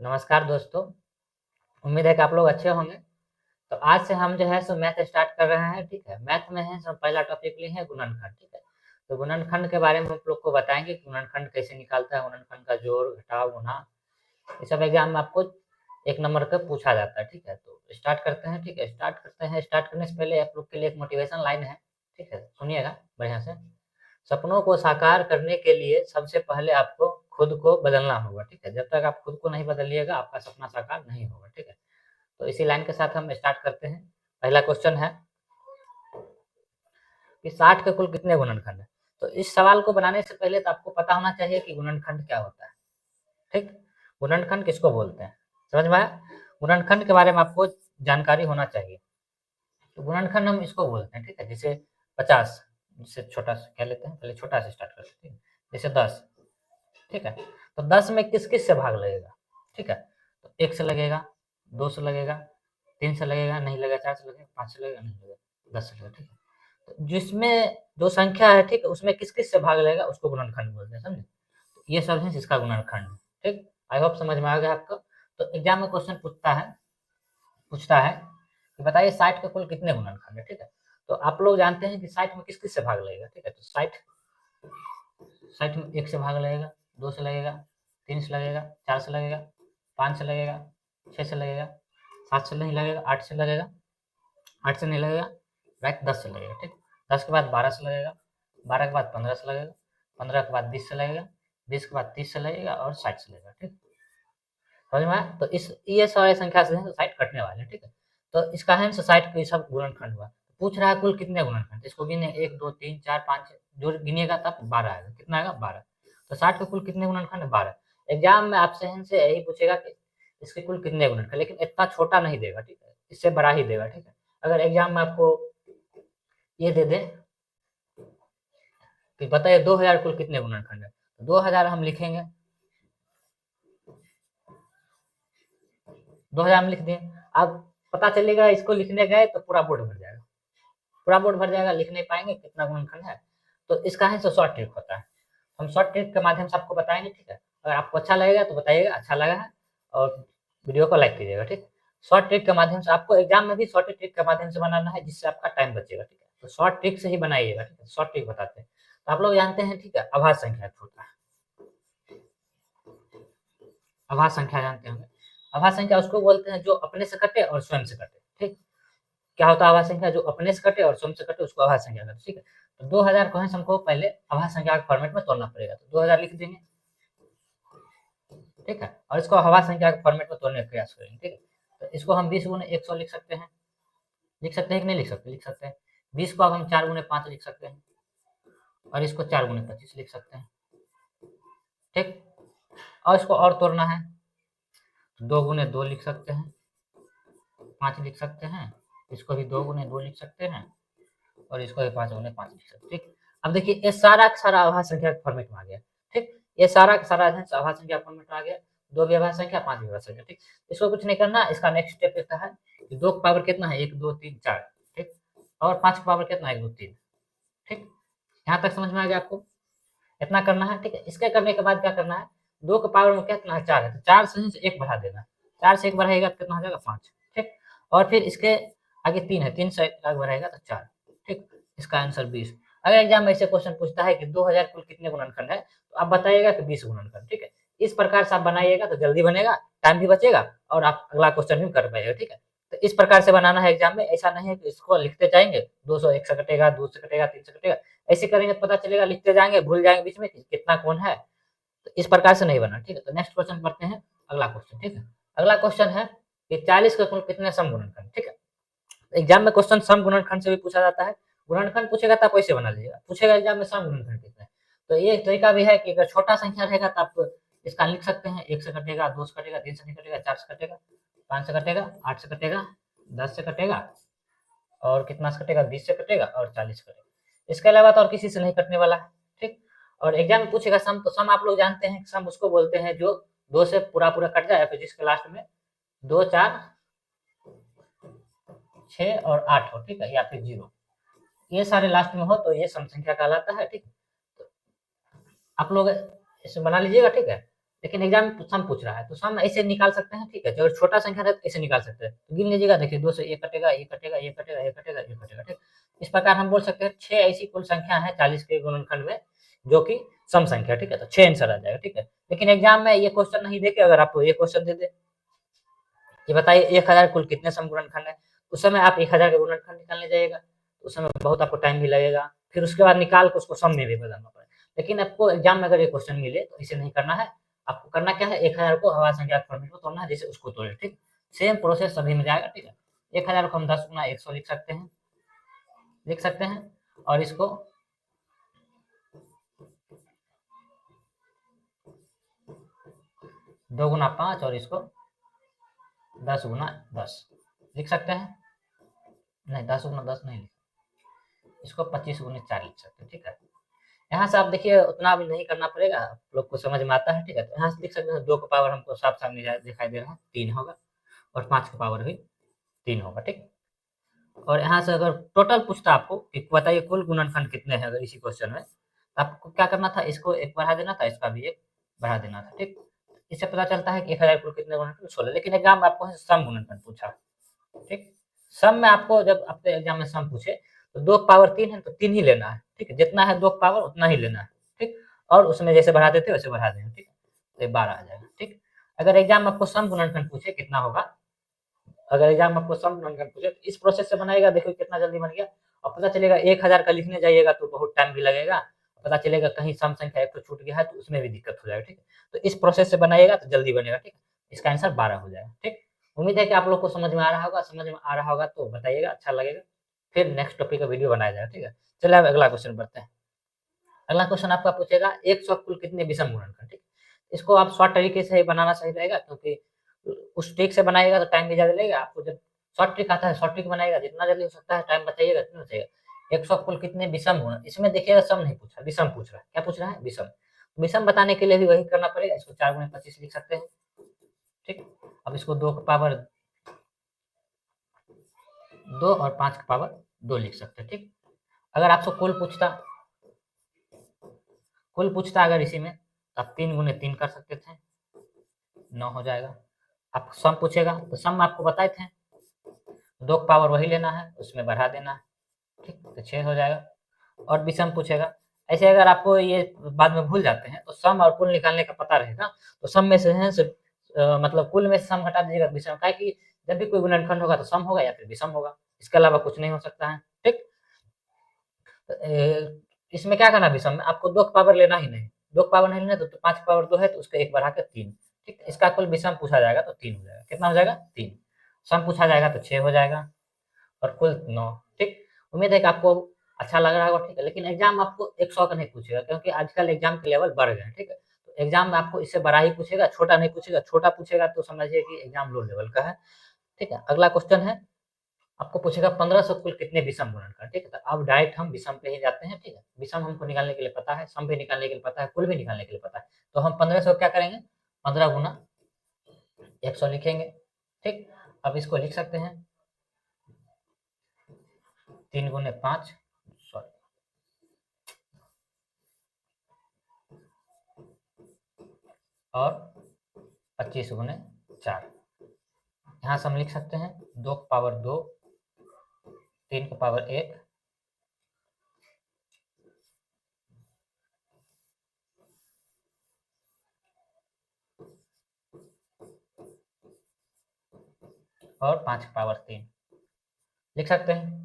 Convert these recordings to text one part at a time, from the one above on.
नमस्कार दोस्तों, उम्मीद है कि आप लोग अच्छे होंगे। तो आज से हम जो है सो मैथ स्टार्ट कर रहे हैं, ठीक है। मैथ में है सो पहला टॉपिक लिए हैं गुणनखंड, ठीक है। तो गुणनखंड के बारे में हम लोग को बताएंगे कि गुणनखंड कैसे निकालता है, गुणनखंड का जोड़ घटाव गुणा, ये सब एग्जाम में आपको 1 नंबर का पूछा जाता है, ठीक है। तो स्टार्ट करते हैं, ठीक है। स्टार्ट करने से पहले आप लोग के लिए एक मोटिवेशन लाइन है, ठीक है, सुनिएगा बढ़िया से। सपनों को साकार करने के लिए सबसे पहले आपको खुद को बदलना होगा, ठीक है। जब तक आप खुद को नहीं बदलिएगा आपका सपना साकार नहीं होगा, ठीक है। तो इसी लाइन के साथ हम स्टार्ट करते हैं। पहला क्वेश्चन है कि 60 के कुल कितने गुणनखंड है। तो इस सवाल को बनाने से पहले तो आपको पता होना चाहिए कि गुणनखंड क्या होता है, ठीक। गुणनखंड किसको बोलते हैं, समझ में आया। गुणनखंड के बारे में आपको जानकारी होना चाहिए। तो गुणनखंड हम इसको बोलते हैं, ठीक है। जैसे 50, जिसे छोटा सा कह लेते हैं, पहले छोटा से स्टार्ट करते हैं, जैसे 10, ठीक है। तो 10 में किस किस से भाग लगेगा, ठीक है। तो 1 से लगेगा, 2 से लगेगा, 3 से लगेगा, नहीं लगेगा, 4 से लगेगा, 5 से लगेगा, नहीं लगेगा, 10 से लगेगा, ठीक है। तो जिसमें जो संख्या है, ठीक है, उसमें किस किस से भाग लगेगा उसको गुणनखंड बोलते हैं, समझे। तो ये सब है इसका गुणनखंड, ठीक। आई होप समझ में आ गया आपको। तो एग्जाम में क्वेश्चन पूछता है कि बताइए 60 के कुल कितने गुणनखंड है, ठीक है। तो आप लोग जानते हैं कि 60 में किस किस से भाग लगेगा, ठीक है। तो 60 में 1 से भाग लगेगा, 2 से लगेगा, 3 से लगेगा, 4 से लगेगा, 5 से लगेगा, 6 से लगेगा, 7 से नहीं लगेगा, 8 से लगेगा, 8 से नहीं लगेगा, राइट, 10 से लगेगा, ठीक। 10 के बाद 12 से लगेगा, 12 के बाद 15 से लगेगा, 15 के बाद 20 से लगेगा, 20 के बाद 30 से लगेगा और 60 से लगेगा, ठीक। समझ में आया। तो इस ये सारे संख्या से 60 कटने वाले हैं, ठीक है। तो इसका है 60 के सब गुणनखंड हुआ। पूछ रहा है कुल कितने गुणनखंड, इसको गिने 1 2 3 4 5 जो गिनिएगा तब 12 आएगा। कितना आएगा, 12। तो 60 के कुल कितने गुणनखंड है, 12। एग्जाम में आपसे से यही पूछेगा कि इसके कुल कितने गुणनखंड, लेकिन इतना छोटा नहीं देगा, ठीक है, इससे बड़ा ही देगा, ठीक है। अगर एग्जाम में आपको ये दे दे कि बताइए 2000 कुल कितने गुणनखंड है, तो 2000 हम लिखेंगे, 2000 हम लिख दिए। अब पता चलेगा इसको लिखने गए तो पूरा बोर्ड भर जाएगा, पूरा बोर्ड भर जाएगा, लिख नहीं पाएंगे कितना गुणनखंड है। तो इसका है शॉर्ट ट्रिक होता है, हम शॉर्ट ट्रिक के माध्यम से आपको बताएंगे, ठीक है। अगर आपको अच्छा लगेगा तो बताइएगा अच्छा लगा है और वीडियो को लाइक कीजिएगा, ठीक। शॉर्ट ट्रिक के माध्यम से आपको एग्जाम में भी शॉर्ट ट्रिक के माध्यम से बनाना है, जिससे आपका टाइम बचेगा, ठीक है। तो शॉर्ट ट्रिक से ही बनाइएगा, ठीक है। शॉर्ट ट्रिक बताते हैं। तो आप लोग जानते हैं, ठीक है, अभाज्य संख्या होता है, अभाज्य संख्या जानते होंगे। अभाज्य संख्या उसको बोलते हैं जो अपने से कटे और स्वयं से कटे, ठीक। क्या होता है अभाज्य संख्या, जो अपने से कटे और स्वयं से कटे उसको अभाज्य संख्या कहते हैं, ठीक है। तो 2000 को है हमको पहले अभाज्य संख्या के फॉर्मेट में तोड़ना पड़ेगा, तो 2000 लिख देंगे, ठीक है। और इसको अभाज्य संख्या के फॉर्मेट में तोड़ने का प्रयास करेंगे, ठीक है। तो इसको हम 20 गुने 100 लिख सकते हैं, लिख सकते हैं कि नहीं लिख सकते, लिख सकते हैं। 20 को अब हम 4 गुने 5 लिख सकते हैं और इसको 4 गुने 25 लिख सकते हैं, ठीक। और इसको और तोड़ना है तो 2 गुने 2 लिख सकते हैं, 5 लिख सकते हैं, इसको भी 2 गुने 2 लिख सकते हैं और इसको भी 5 गुने 5 लिख सकते हैं, ठीक। अब देखिए ये सारा का सारा अभाज्य संख्या के फॉर्मेट में आ गया, ठीक। ये सारा का सारा अभाज्य संख्या फॉर्मेट में आ गया, 2 भी अभाज्य संख्या, 5 भी अभाज्य संख्या, ठीक। इसको कुछ नहीं करना, इसका नेक्स्ट स्टेप रहता है कि 2 का पावर कितना है, 1 2 3 4, ठीक। और 5 का पावर कितना है, 1 2 3, ठीक। यहाँ तक समझ में आ गया आपको, इतना करना है, ठीक है। इसके करने के बाद क्या करना है, 2 के पावर में कितना है, 4 है, तो 4 से 1 बढ़ा देना, 4 से 1 बढ़ाएगा तो कितना हो जाएगा, 5, ठीक। और फिर इसके आगे 3 है, 3 से आगे बढ़ाएगा तो 4, ठीक। इसका आंसर 20। अगर एग्जाम में ऐसे क्वेश्चन पूछता है कि 2000 कुल कितने गुणनखंड है, तो आप बताइएगा कि 20 गुणनखंड, ठीक है। इस प्रकार से आप बनाइएगा तो जल्दी बनेगा, टाइम भी बचेगा और आप अगला क्वेश्चन भी कर पाएगा, ठीक है। तो इस प्रकार से बनाना है एग्जाम में, ऐसा नहीं है कि इसको लिखते जाएंगे, 200 1 से कटेगा, 2 से कटेगा, 3 से कटेगा, ऐसे करेंगे तो पता चलेगा लिखते जाएंगे, भूल जाएंगे बीच में कि कितना कौन है। तो इस प्रकार से नहीं बना, ठीक है। तो नेक्स्ट क्वेश्चन पढ़ते हैं, अगला क्वेश्चन, ठीक है। अगला क्वेश्चन है कि 40 के कुल कितने सम गुणनखंड, ठीक है। एग्जाम में क्वेश्चन सम गुणनखंड से भी पूछा जाता है, गुणनखंड पूछेगा तो आप वैसे बना लीजिएगा, पूछेगा एग्जाम में सम गुणनखंड कितना है। तो ये तरीका भी है कि अगर छोटा संख्या रहेगा तो आप इसका लिख सकते हैं, 1 से कटेगा, 2 से कटेगा, 3 से नहीं कटेगा, 4 से कटेगा, 5 से कटेगा, 8 से कटेगा, 10 से कटेगा और कितना से कटेगा, 20 से कटेगा और 40 से कटेगा। इसके अलावा तो और किसी से नहीं कटने वाला है, ठीक। और एग्जाम में पूछेगा सम, तो सम आप लोग जानते हैं, सम उसको बोलते हैं जो 2 से पूरा पूरा कट जाए, फिर जिसके लास्ट में 2 4 6 और 8 हो, ठीक है, या फिर 0, ये सारे लास्ट में हो तो ये सम संख्या कहलाता है, ठीक। तो आप लोग इसे बना लीजिएगा, ठीक है। लेकिन एग्जाम में सम पूछ रहा है तो सम ऐसे निकाल सकते हैं, ठीक है। अगर छोटा संख्या है तो ऐसे निकाल सकते हैं, तो गिन लीजिएगा, देखिए 2 से ये कटेगा, ये कटेगा, ये कटेगा, ये कटेगा, ये कटेगा, ठीक। इस प्रकार हम बोल सकते हैं 6 ऐसी कुल संख्या है 40 के गुणनखंड में जो कि सम संख्या, ठीक है। तो 6 आंसर आ जाएगा, ठीक है। लेकिन एग्जाम में ये क्वेश्चन नहीं देके अगर आपको ये क्वेश्चन दे दे, ये बताइए 1000 कुल कितने सम गुणनखंड है, उस समय आप 1000 का गुणनखंड निकालने जाइएगा, उस समय बहुत आपको टाइम भी लगेगा, फिर उसके बाद निकाल के उसको सम में भी बदलना पड़ेगा। लेकिन आपको एग्जाम में अगर ये क्वेश्चन मिले तो इसे नहीं करना है, आपको करना क्या है, 1000 को अभाज्य संख्या के फॉर्मेट में तोड़ना है, जैसे उसको तोड़े, ठीक। सेम प्रोसेस सभी में जाएगा, ठीक है। 1000 को हम 10 गुना 100 लिख सकते हैं, और इसको 2 गुना 5 और इसको 10 गुना 10 लिख सकते हैं। नहीं, 10 गुना 10 नहीं लिख, इसको 25 गुना 4 लिख सकते हैं, ठीक है। यहाँ से आप देखिए उतना भी नहीं करना पड़ेगा, आप लोग को समझ में आता है, ठीक है। तो यहाँ से लिख सकते हैं 2 का पावर हमको साफ साफ दिखाई दे रहा है 3 होगा, और 5 का पावर भी 3 होगा, ठीक। और यहाँ से अगर टोटल पूछता आपको कि बताइए कुल गुणनखंड कितने हैं, अगर इसी क्वेश्चन में, तो आपको क्या करना था, इसको 1 बढ़ा देना था, इसका भी 1 बढ़ा देना था, ठीक। इससे पता चलता है कि 1000 कुल कितने गुणनखंड, 16। लेकिन एग्जाम में आपको सम गुणनखंड पूछा, ठीक। सम में आपको जब आपके एग्जाम में सम पूछे तो 2 का पावर 3 है तो 3 ही लेना है, ठीक है। जितना है 2 का पावर उतना ही लेना है, ठीक। और उसमें जैसे बढ़ा देते वैसे बढ़ा देंगे, ठीक। तो 12 आ जाएगा, ठीक। अगर एग्जाम में आपको सम गुणनखंड पूछे कितना होगा, अगर एग्जाम में आपको सम गुणनखंड पूछे तो इस प्रोसेस से बनाएगा, देखो कितना जल्दी बन गया। और पता चलेगा 1000 का लिखने जाइएगा तो बहुत टाइम भी लगेगा, पता चलेगा कहीं सम संख्या एक तो छूट गया है तो उसमें भी दिक्कत हो जाएगा, ठीक। तो इस प्रोसेस से बनाइएगा तो जल्दी बनेगा, ठीक। इसका आंसर 12 हो जाएगा, ठीक। उम्मीद है कि आप लोग को समझ में आ रहा होगा, समझ में आ रहा होगा तो बताइएगा, अच्छा लगेगा। फिर नेक्स्ट टॉपिक का वीडियो बनाया जाएगा, ठीक है। चलिए अब अगला क्वेश्चन बढ़ते हैं। अगला क्वेश्चन आपका पूछेगा 100 कुल कितने विषम गुणनखंड, ठीक। इसको आप शॉर्ट तरीके से ही बनाना सही रहेगा, क्योंकि उस ट्रिक से बनाएगा तो टाइम भी ज्यादा लगेगा आपको। जब शॉर्ट ट्रिक आता है, शॉर्ट ट्रिक बनाएगा, जितना जल्दी हो सकता है टाइम बचाइएगा उतना बचाइएगा। 100 कुल कितने विषम गुण, इसमें देखिएगा सम नहीं पूछा, विषम पूछ रहा है। क्या पूछ रहा है, विषम। विषम बताने के लिए भी वही करना पड़ेगा, इसको 4 गुणे 25 लिख सकते हैं, ठीक। अब इसको 2 का पावर 2 और 5 का पावर 2 लिख सकते हैं, ठीक। अगर आपसे कुल पूछता अगर इसी में, तो आप 3 गुने 3 कर सकते थे, 9 हो जाएगा। आप सम पूछेगा तो सम आपको बताए थे, 2 का पावर वही लेना है, उसमें बढ़ा देना है, ठीक। तो 6 हो जाएगा। और विषम पूछेगा, ऐसे अगर आपको ये बाद में भूल जाते हैं तो सम और कुल निकालने का पता रहेगा, तो सम में से है मतलब कुल में से सम हटा दीजिएगा, विषम का है कि जब भी कोई गुणनखंड होगा तो सम होगा या फिर विषम होगा, इसके अलावा कुछ नहीं हो सकता है, ठीक। तो, इसमें क्या करना, विषम में आपको 2 का पावर लेना ही नहीं, 2 का पावर नहीं लेना, तो 5 का पावर 2 है तो उसका 1 बढ़ा के 3, ठीक। इसका कुल विषम पूछा जाएगा तो 3 हो जाएगा, कितना हो जाएगा 3। सम पूछा जाएगा तो 6 हो जाएगा, और कुल 9, ठीक। उम्मीद है कि आपको अच्छा लग रहा होगा, ठीक है। लेकिन एग्जाम आपको 100 का नहीं पूछेगा, क्योंकि आजकल एग्जाम के लेवल बढ़ गए हैं, ठीक है। तो एग्जाम में आपको इससे बड़ा ही पूछेगा, छोटा नहीं पूछेगा। छोटा पूछेगा तो समझिए कि एग्जाम लो लेवल का है, ठीक है। अगला क्वेश्चन है, आपको पूछेगा 1500 कुल कितने विषम गुणनखंड, ठीक है। तो अब डायरेक्ट हम विषम पे ही जाते हैं, ठीक है। विषम हमको निकालने के लिए पता है, सम भी निकालने के लिए पता है, कुल भी निकालने के लिए पता है। तो हम 1500 क्या करेंगे, 15 गुना 100 लिखेंगे, ठीक। अब इसको लिख सकते हैं 3 गुने 5, सॉरी, और 25 गुने 4। यहाँ से हम लिख सकते हैं 2 का पावर 2, 3 का पावर 1, और 5 का पावर 3 लिख सकते हैं।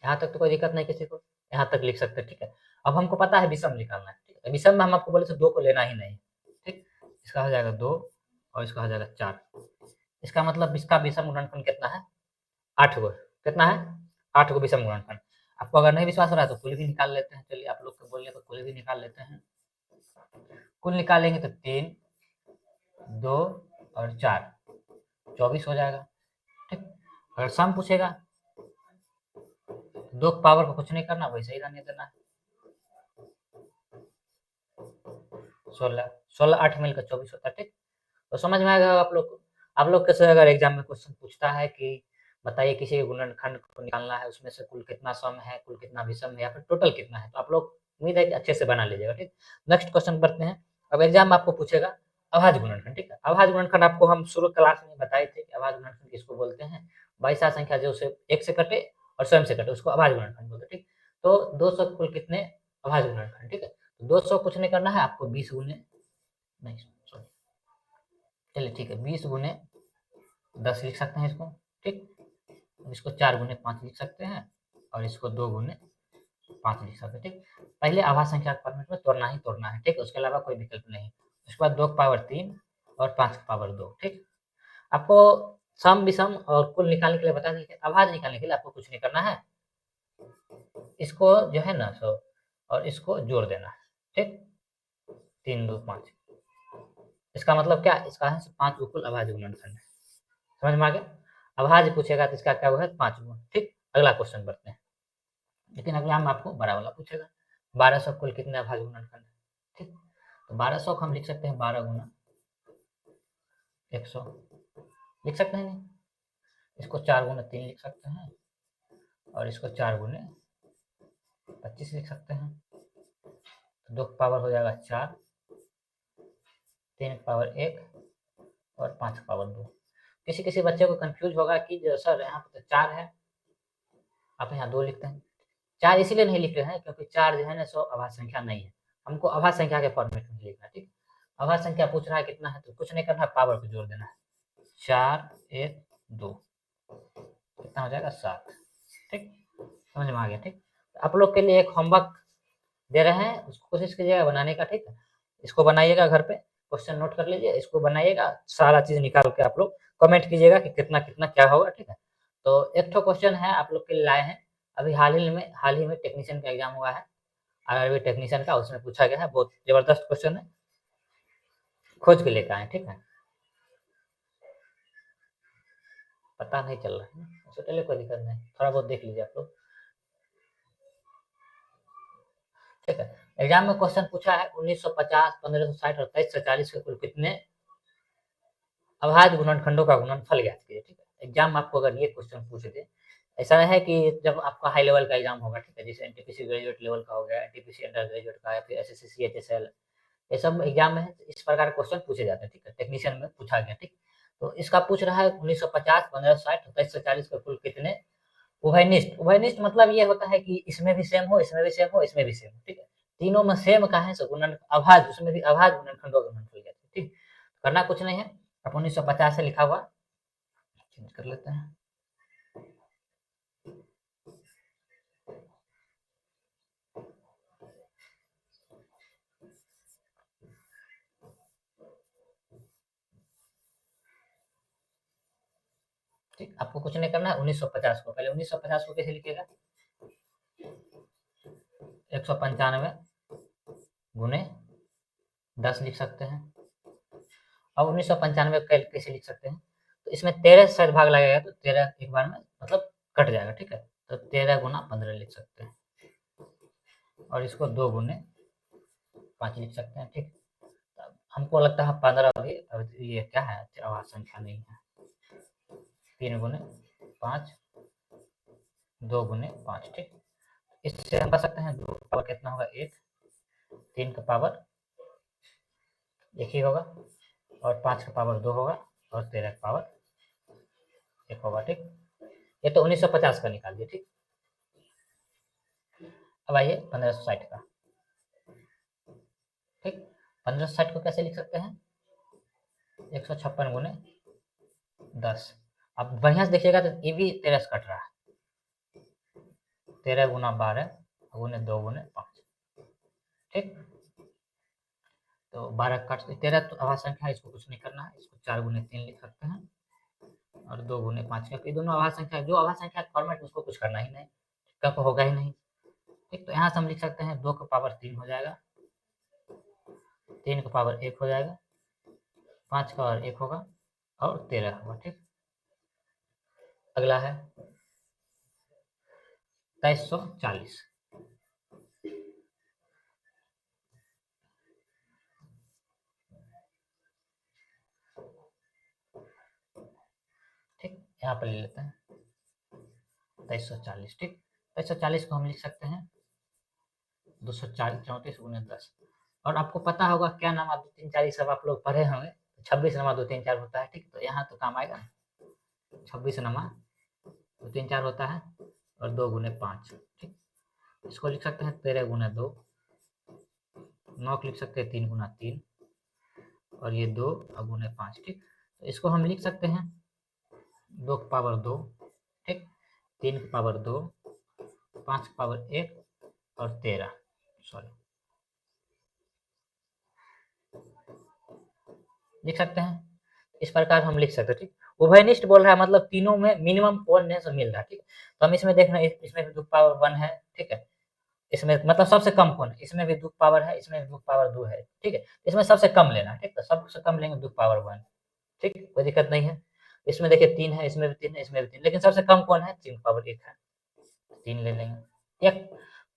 यहाँ तक तो कोई दिक्कत नहीं किसी को, यहाँ तक लिख सकते हैं, ठीक है। अब हमको पता है विषम निकालना है, ठीक है। विषम में हम आपको बोले थे 2 को लेना ही नहीं, ठीक। इसका हो जाएगा 2 और इसका हो जाएगा 4। इसका मतलब इसका विषम गुणनखंड कितना है, 8 गो, कितना है 8 गो विषम गुणनखंड। आपको अगर नहीं विश्वास हो रहा है तो कुल भी निकाल लेते हैं, चलिए आप लोग को बोलिए तो कुल भी निकाल लेते हैं। कुल निकालेंगे तो 3, 2 और 4, 24 हो जाएगा, ठीक। अगर सम पूछेगा, 2 के पावर को कुछ नहीं करना, वैसे ही रहने देना है। 16, 16 8 मिलकर 24 होता है, ठीक। तो समझ में आएगा आप लोग को। आप लोग कैसे अगर एग्जाम में क्वेश्चन पूछता है कि बताइए किसी के गुणनखंड को निकालना है, उसमें से कुल कितना सम है, कुल कितना विषम है, या फिर टोटल कितना है, तो आप लोग उम्मीद है कि अच्छे से बना लीजिएगा, ठीक। नेक्स्ट क्वेश्चन बढ़ते हैं। अब एग्जाम में आपको पूछेगा अभाज्य गुणनखंड, ठीक है। अभाज्य गुणनखंड आपको हम शुरू क्लास में बताए थे कि अभाज्य गुणनखंड किसको बोलते हैं, बाईसा संख्या जो उसे एक से कटे और स्वयं से कटे उसको अभाज्य गुणनखंड बोलते हैं, ठीक। तो 200 कुल कितने अभाज्य गुणनखंड, ठीक है। तो 200 कुछ नहीं करना है आपको, 20 गुने नहीं सॉरी चलिए ठीक है 20 गुने 10 लिख सकते हैं इसको, ठीक। इसको 4 गुने 5 लिख सकते हैं और इसको 2 गुने 5 लिख सकते हैं, ठीक। पहले अभाज्य संख्या के फॉर्मेट में तोड़ना ही तोड़ना है, ठीक। उसके अलावा कोई विकल्प नहीं। उसके बाद 2 की पावर 3 और 5 की पावर 2, ठीक। आपको सम विषम और कुल निकालने के लिए बता दें कि अभाज्य निकालने के लिए आपको कुछ नहीं करना है, इसको जो है ना सो और इसको जोड़ देना है, ठीक। 3 2 5 इसका मतलब क्या, इसका है 5 कुल अभाज्य गुणनखंड है। समझ में आ गया। अभाज्य पूछेगा तो इसका क्या है 5 गुण, ठीक। अगला क्वेश्चन बढ़ते हैं, लेकिन अगला हम आपको बड़ा वाला पूछेगा 1200 कुल कितने अभाज्य गुणनखंड, ठीक। तो 1200 को हम लिख सकते हैं 12 गुना 100 लिख सकते हैं, नहीं इसको 4 गुना 3 लिख सकते हैं और इसको 4 गुने 25 लिख सकते हैं। तो 2 की पावर हो जाएगा 4, 3 की पावर 1 और 5 की पावर 2। किसी किसी बच्चे को कंफ्यूज होगा कि सर यहाँ पे तो 4 है, आप यहाँ 2 लिखते हैं। 4 इसीलिए नहीं लिख रहे हैं क्योंकि 4 जो है ना सो अभाज्य संख्या नहीं है, हमको अभाज्य संख्या के फॉर्मेट में लिखना है, ठीक। अभाज्य संख्या पूछ रहा है कितना है तो कुछ नहीं करना है, पावर को जोड़ देना है। 4 1 2 कितना हो जाएगा 7, ठीक। समझ में आ गया, ठीक। आप लोग के लिए एक होमवर्क दे रहे हैं, उसको कोशिश कीजिएगा बनाने का, ठीक है। इसको बनाइएगा घर पे, क्वेश्चन नोट कर लीजिए, इसको बनाइएगा, सारा चीज निकाल के आप लोग कमेंट कीजिएगा कि कितना कितना क्या होगा, ठीक है। तो एक तो क्वेश्चन है आप लोग के लिए लाए हैं, अभी हाल ही में टेक्नीशियन का एग्जाम हुआ है, आरआरबी टेक्नीशियन का, उसमें पूछा गया है, बहुत जबरदस्त क्वेश्चन है, खोज के लेकर आए, ठीक है। पता नहीं चल रहा है तो चलिए कोई दिक्कत नहीं, थोड़ा बहुत देख लीजिए आप लोग, ठीक है। एग्जाम में क्वेश्चन पूछा है 1950, 1560 और 2340 के कुल कितने अभाज्य गुणनखंडों का गुणनफल ज्ञात कीजिए, ठीक है। एग्जाम आपको अगर ये क्वेश्चन पूछ दे, ऐसा है कि जब आपका हाई लेवल का एग्जाम होगा, ठीक है, जैसे एनटीपीसी ग्रेजुएट लेवल का हो गया, एनटीपीसी अंडर ग्रेजुएट का, या फिर एसएससी सीएचएसएल, ये सब एग्जाम में इस प्रकार क्वेश्चन पूछे जाते हैं, ठीक है। टेक्नीशियन में पूछा गया, ठीक। तो इसका पूछ रहा है 1950, 1560, 2340 के कुल कितने उभयनिष्ठ। उभयनिष्ठ मतलब ये होता है कि इसमें भी सेम हो, इसमें भी सेम हो, इसमें भी सेम हो, ठीक है। तीनों में सेम का है सो गुणन अभाज्य, उसमें भी अभाज्य गुणनखंडों का गुणनफल ज्ञात कीजिए, ठीक। करना कुछ नहीं है, अब 1950 से लिखा हुआ चेंज कर लेते हैं। ठीक, आपको कुछ नहीं करना है, 1950 को पहले 1950 को कैसे लिखेगा 195 गुने 10 लिख सकते हैं। अब 1995 कैसे लिख सकते हैं, तो इसमें 13 से शायद भाग लगेगा तो 13 एक बार में मतलब कट जाएगा, ठीक है। तो 13 गुना 15 लिख सकते हैं और इसको 2 गुने 5 लिख सकते हैं, ठीक। हमको लगता है 15 भी, ये क्या है अभाज्य संख्या नहीं है। 3 गुने 5 2 गुने 5, ठीक। इससे हम कर सकते हैं 2 का पावर कितना होगा 1, 3 का पावर 1 ही होगा और 5 का पावर 2 होगा और 13 का पावर 1 होगा, ठीक। ये तो 1950 का निकाल दिया, ठीक। अब आइए 1560 का, ठीक। 1560 को कैसे लिख सकते हैं 156 गुने 10। अब बढ़िया से देखिएगा तो ये भी 13 से कट रहा है, 13 गुना 12 गुने 2 गुने 5, ठीक। तो 12 काट 13 तो अभाज्य संख्या है, इसको कुछ नहीं करना है, इसको 4 गुने 3 लिख सकते हैं और 2 गुने 5, क्योंकि दोनों अभाज्य संख्या, जो अभाज्य संख्या फॉर्मेट उसको कुछ करना ही नहीं, कब होगा ही नहीं, ठीक। तो यहाँ से हम लिख सकते हैं 2 का पावर 3 हो जाएगा, 3 का पावर 1 हो जाएगा, 5 का पावर 1 होगा और 13 होगा, ठीक। अगला है 2340, ठीक। यहाँ पर ले लेते हैं 2340, ठीक। 2340 को हम लिख सकते हैं 240 34 गुने 10 और आपको पता होगा क्या नाम, आप 2 3 4 ये सब आप लोग पढ़े होंगे। 26 नमा 2 3 4 होता है, ठीक। तो यहाँ तो काम आएगा 26 नमा 2 3 4 होता है और 2 गुने 5, ठीक। इसको लिख सकते हैं 13 गुना 2, 9 लिख सकते हैं 3 गुना 3 और ये 2 गुने 5, ठीक। तो इसको हम लिख सकते हैं 2 की पावर 2, ठीक, 3 की पावर 2, 5 की पावर 1 और 13, सॉरी, लिख सकते हैं। इस प्रकार हम लिख सकते हैं, ठीक। उभयनिष्ठ बोल रहा है मतलब तीनों में मिनिमम 1 से मिल रहा है, ठीक। तो हम इसमें देखना, इसमें भी 2 की पावर 1 है, ठीक है। इसमें मतलब सबसे कम कौन है, इसमें भी 2 की पावर है, इसमें भी 2 की पावर 2 है, ठीक है। इसमें सबसे कम लेना है, ठीक। तो सबसे कम लेंगे 2 की पावर 1, ठीक, कोई दिक्कत नहीं है। इसमें देखिए 3 है, इसमें भी 3 है, इसमें भी 3, लेकिन सबसे कम कौन है, 3 की पावर 1 है, 3 ले लेंगे। 1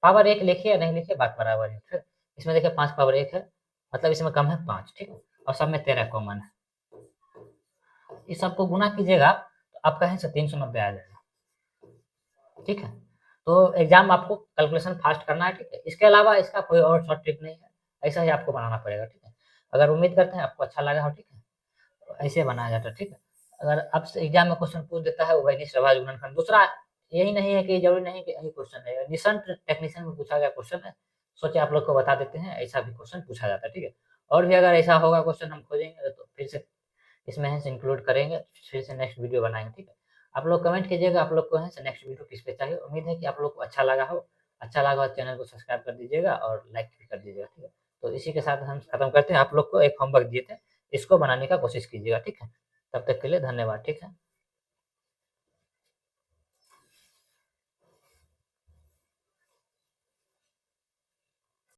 पावर 1 लिखिए या नहीं लिखिए बात बराबर है, ठीक। इसमें देखिए 5 पावर 1 है, मतलब इसमें कम है 5, ठीक। और सब में 13 कॉमन है। इस सबको गुना कीजिएगा तो आपका है 390 आ जाएगा, ठीक है। तो एग्जाम आपको कैलकुलेशन फास्ट करना है, ठीक है। इसके अलावा इसका कोई और शॉर्ट ट्रिक नहीं है, ऐसा ही आपको बनाना पड़ेगा, ठीक है। अगर उम्मीद करते हैं आपको अच्छा लगा हो, ठीक है, तो ऐसे बनाया जाता है, ठीक है। अगर आपसे एग्जाम में क्वेश्चन पूछ देता है उभयनिष्ठ आवाज गुणनखंड, दूसरा यही नहीं है कि जरूरी नहीं कि यही क्वेश्चन है, निशंत टेक्नीशियन में पूछा गया क्वेश्चन है, सोचे आप लोग को बता देते हैं, ऐसा भी क्वेश्चन पूछा जाता है, ठीक है। और भी अगर ऐसा होगा क्वेश्चन हम खोजेंगे तो फिर से इसमें है इंक्लूड करेंगे, फिर से नेक्स्ट वीडियो बनाएंगे, ठीक है। आप लोग कमेंट कीजिएगा आप लोग को है नेक्स्ट वीडियो किस पे चाहिए। उम्मीद है कि आप लोग को अच्छा लगा हो, अच्छा लगा हो चैनल को सब्सक्राइब कर दीजिएगा और लाइक भी कर दीजिएगा, ठीक है। तो इसी के साथ हम खत्म करते हैं। आप लोग को एक होमवर्क दिए थे, इसको बनाने का कोशिश कीजिएगा, ठीक है। तब तक के लिए धन्यवाद, ठीक है।